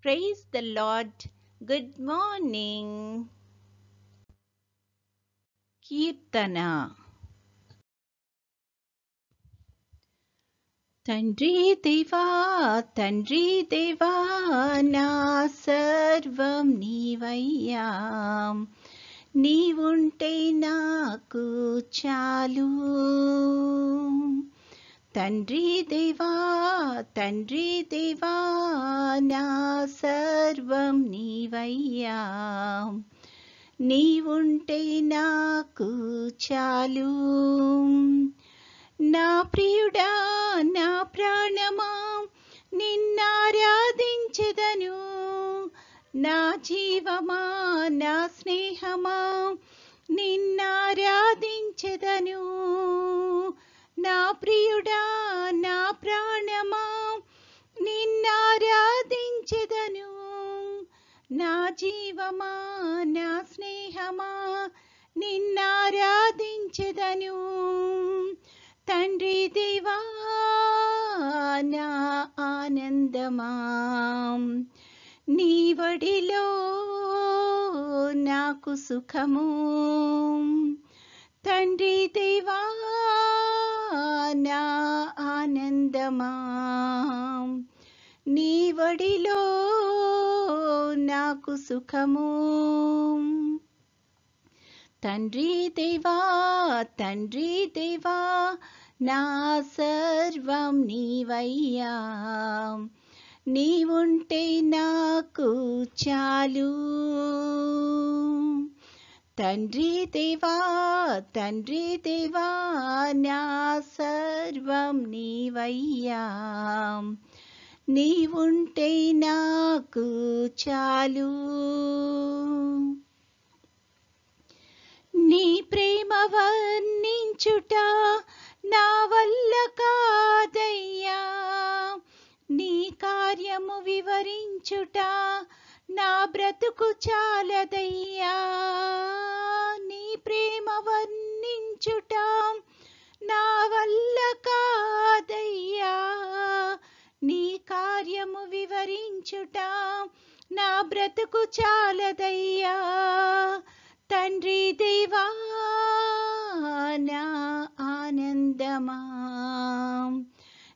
Praise the Lord. Good morning. కీర్తన. తండ్రి దేవా తండ్రి దేవా నా సర్వం నీవయ్యా, నీవుంటే నాకు చాలు. తండ్రి దేవా తండ్రి దేవా నా సర్వం నీవయ్యా, నీవుంటే నాకు చాలు. నా ప్రియుడా నా ప్రాణమా నిన్నారాధించెదను, నా జీవమా నా స్నేహమా నిన్నారాధించెదను. నా ప్రియుడా నా ప్రాణమా నిన్నారాధించెదను, నా జీవమా నా స్నేహమా నిన్నారాధించెదను. తండ్రి దేవా నా ఆనందమా, నీ వడిలో నాకు సుఖము. తండ్రి దేవా నా ఆనందమా, నీ వడిలో నాకు సుఖము. తండ్రి దేవా తండ్రి దేవా నా సర్వం నీవయ్యా, నీవుంటే నాకు చాలు. తండ్రి దేవా తండ్రి దేవా నా సర్వం నీవయ్యా, నీవుంటే నాకు చాలు. నీ ప్రేమ వర్ణించుట నా వల్ల కాదయ్యా, నీ కార్యము వివరించుట నా బ్రతుకు చాలదయ్యా. నీ ప్రేమ వర్ణించుట నా వల్ల కాదయ్యా, నీ కార్యము వివరించుట నా బ్రతుకు చాలదయ్యా. తండ్రి దేవా నా ఆనందమా,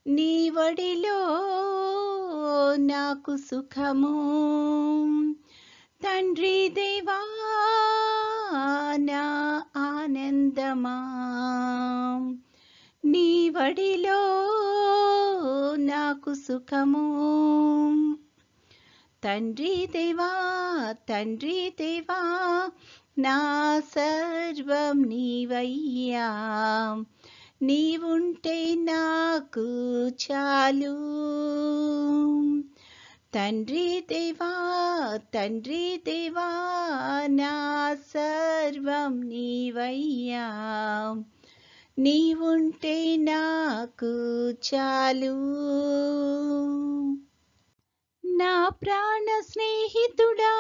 నీ వడిలో నాకు సుఖము. తండ్రి దేవా నా ఆనందమా, నీ వడిలో నాకు సుఖము. తండ్రి దేవా తండ్రి దేవా నా సర్వం నీవయ్యా, నీవుంటే నాకు చాలు. తండ్రి దేవా తండ్రి దేవా నా సర్వం నీవయ్యా, నీవుంటే నాకు చాలు. నా ప్రాణ స్నేహితుడా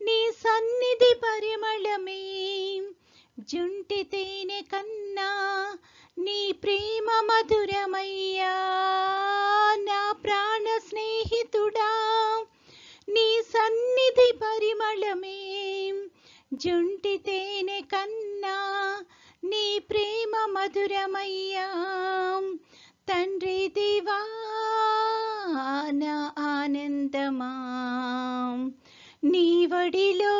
నీ సన్నిధి పరిమళమే, జుంటి తేనె కన్నా నీ ప్రేమ మధురమయ్యా. నా ప్రాణ స్నేహితుడా నీ సన్నిధి పరిమళమే, జుంటి తేనె కన్నా నీ ప్రేమ మధురమయ్యా. తండ్రి దేవా నా ఆనందమా, నీ వడిలో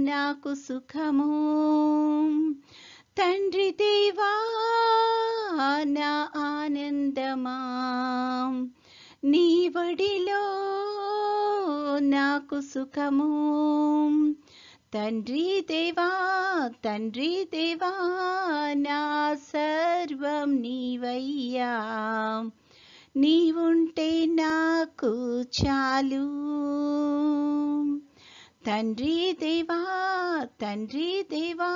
నాకు సుఖము. తండ్రి దేవా నా ఆనందమా, నీ వడిలో నాకు సుఖము. తండ్రి దేవా తండ్రి దేవా నా సర్వం నీవయ్యా, నీవుంటే నాకు చాలు. తండ్రి దేవా తండ్రి దేవా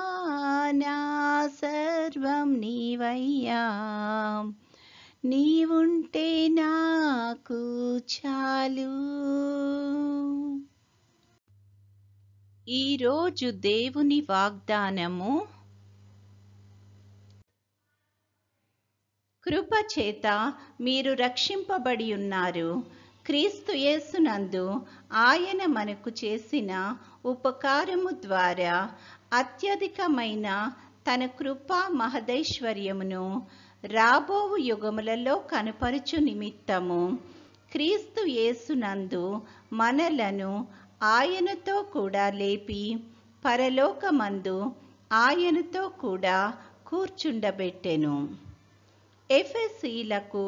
నా సర్వం నీవయ్యా, నీవుంటే నాకు చాలు. ఈరోజు దేవుని వాగ్దానము, కృపచేత మీరు రక్షింపబడి ఉన్నారు, క్రీస్తు యేసునందు ఆయన మనకు చేసిన ఉపకారము ద్వారా అత్యధికమైన తన కృపా మహదైశ్వర్యమును రాబోవు యుగములలో కనపరుచు నిమిత్తము క్రీస్తు యేసునందు మనలను ఆయనతో కూడా లేపి పరలోకమందు ఆయనతో కూడా కూర్చుండబెట్టెను. ఎఫెసీలకు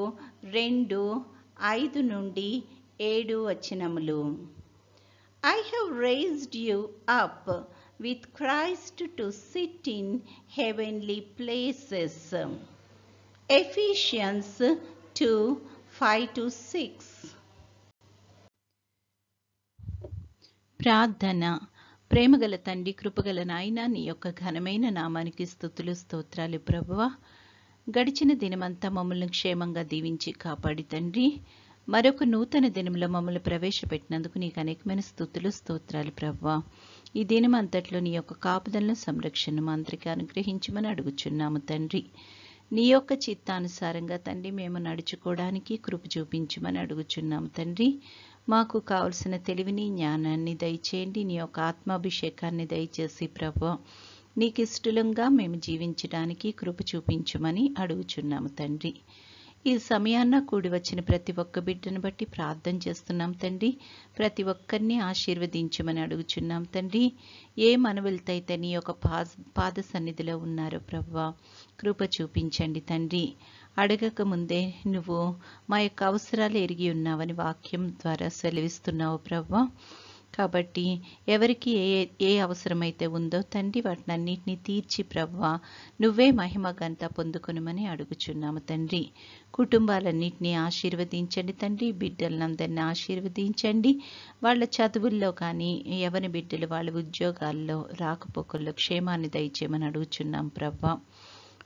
2:5-7 I have raised you up with Christ to sit in heavenly places. Ephesians 2:5-6. ప్రార్థన. ప్రేమగల తండ్రి, కృపగల నాయన, నీ యొక్క ఘనమైన నామానికి స్తుతులు స్తోత్రాలు ప్రభువా. గడిచిన దినమంతా మమ్మల్ని క్షేమంగా దీవించి కాపాడి తండ్రి, మరొక నూతన దినంలో మమ్మల్ని ప్రవేశపెట్టినందుకు నీకు అనేకమైన స్తుతులు స్తోత్రాలు ప్రభువా. ఈ దినమంతట్లో నీ యొక్క కాపుదలను సంరక్షణ మంత్రికి అనుగ్రహించమని అడుగుచున్నాము తండ్రి. నీ యొక్క చిత్తానుసారంగా తండ్రి మేము నడుచుకోవడానికి కృప చూపించమని అడుగుచున్నాము తండ్రి. మాకు కావలసిన తెలివిని జ్ఞానాన్ని దయచేయండి. నీ యొక్క ఆత్మాభిషేకాన్ని దయచేసి ప్రభువా నీకు ఇష్టలంగా మేము జీవించడానికి కృప చూపించమని అడుగుచున్నాము తండ్రి. ఈ సమయాన్న కూడి వచ్చిన ప్రతి ఒక్క బిడ్డను బట్టి ప్రార్థన చేస్తున్నాం తండ్రి. ప్రతి ఒక్కరిని ఆశీర్వదించమని అడుగుచున్నాం తండ్రి. ఏ మనవులతైతే నీ యొక్క పాద సన్నిధిలో ఉన్నారో ప్రభువా కృప చూపించండి తండ్రి. అడగక ముందే నువ్వు మా యొక్క అవసరాలు ఎరిగి ఉన్నావని వాక్యం ద్వారా సెలవిస్తున్నావు ప్రభువా. కాబట్టి ఎవరికి ఏ అవసరమైతే ఉందో తండ్రి వాటిని అన్నిటినీ తీర్చి ప్రభువా నువ్వే మహిమ ఘనత పొందుకొనుమని అడుగుచున్నాము తండ్రి. కుటుంబాలన్నింటినీ ఆశీర్వదించండి తండ్రి. బిడ్డలందరినీ ఆశీర్వదించండి. వాళ్ళ చదువుల్లో కానీ ఎవరి బిడ్డలు వాళ్ళ ఉద్యోగాల్లో రాకపోకల్లో క్షేమాన్ని దయచేయమని అడుగుచున్నాం ప్రభువా.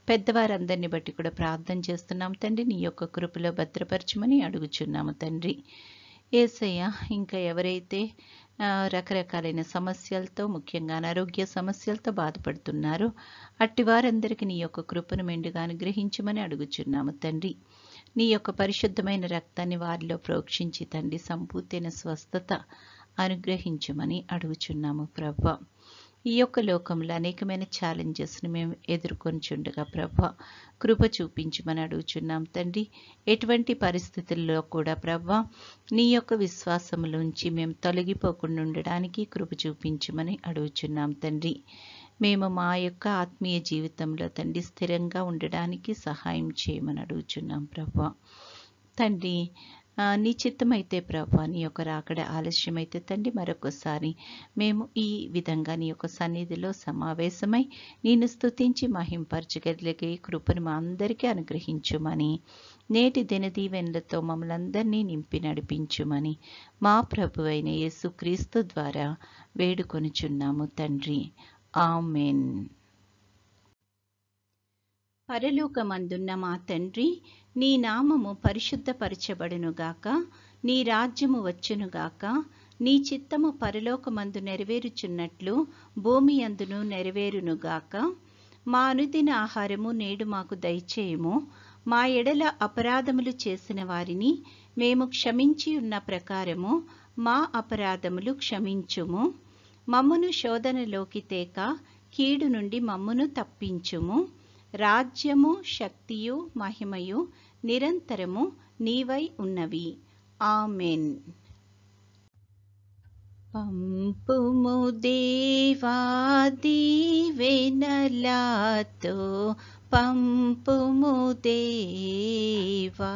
పెద్దవారందరిని బట్టి కూడా ప్రార్థన చేస్తున్నాం తండ్రి. నీ యొక్క కృపలో భద్రపరచమని అడుగుచున్నాము తండ్రి. యేసయ్య, ఇంకా ఎవరైతే రకరకాలైన సమస్యలతో, ముఖ్యంగా అనారోగ్య సమస్యలతో బాధపడుతున్నారో అట్టి వారందరికీ నీ యొక్క కృపను మెండుగా అనుగ్రహించమని అడుగుచున్నాము తండ్రి. నీ యొక్క పరిశుద్ధమైన రక్తాన్ని వారిలో ప్రోక్షించి తండ్రి సంపూర్తైన స్వస్థత అనుగ్రహించమని అడుగుచున్నాము ప్రభువా. ఈ యొక్క లోకంలో అనేకమైన ఛాలెంజెస్ని మేము ఎదుర్కొనిచుండగా ప్రభువా కృప చూపించమని అడుగుచున్నాం తండ్రి. ఎటువంటి పరిస్థితుల్లో కూడా ప్రభువా నీ యొక్క విశ్వాసంలోంచి మేము తొలగిపోకుండా ఉండడానికి కృప చూపించమని అడుగుచున్నాం తండ్రి. మేము మా యొక్క ఆత్మీయ జీవితంలో తండ్రి స్థిరంగా ఉండడానికి సహాయం చేయమని అడుగుచున్నాం ప్రభువా. తండ్రి నీ చిత్తమైతే ప్రభువా నీ యొక్క రాకడ ఆలస్యమైతే తండ్రి మరొకసారి మేము ఈ విధంగా నీ యొక్క సన్నిధిలో సమావేశమై నిన్ను స్తుతించి మహింపరచగలిగే కృపను మా అందరికీ అనుగ్రహించుమని, నేటి దినదీవెనలతో మమ్మల్ని అందరినీ నింపి నడిపించుమని మా ప్రభువైన యేసుక్రీస్తు ద్వారా వేడుకొనుచున్నాము తండ్రి. ఆమెన్. పరలోకమందున్న మా తండ్రి, నీ నామము పరిశుద్ధపరచబడునుగాక, నీ రాజ్యము వచ్చునుగాక, నీ చిత్తము పరలోకమందు నెరవేరుచున్నట్లు భూమి అందును నెరవేరునుగాక. మా అనుదిన ఆహారము నేడు మాకు దయచేయము. మా ఎడల అపరాధములు చేసిన వారిని మేము క్షమించి ఉన్న ప్రకారము మా అపరాధములు క్షమించుము. మమ్మును శోధనలోకి తేక కీడు నుండి మమ్మును తప్పించుము. రాజ్యము, శక్తియు, మహిమయు నిరంతరము నీవై ఉన్నవి. ఆమెన్. పంపుము దేవా దీవెనలతో, పంపుము దేవా,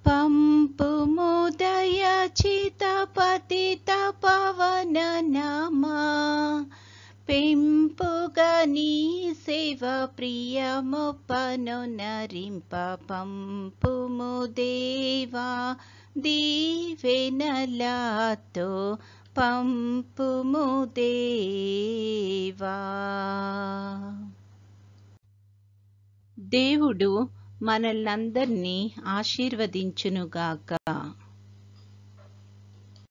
పంపుము దయచిత పతిత పవన నామా, పెంపుగా నీ సేవ ప్రియముపను నరింప. పంపుము దేవా దీవెనలతో, పంపుము దేవా. దేవుడు మనల్నందరినీ ఆశీర్వదించునుగాక.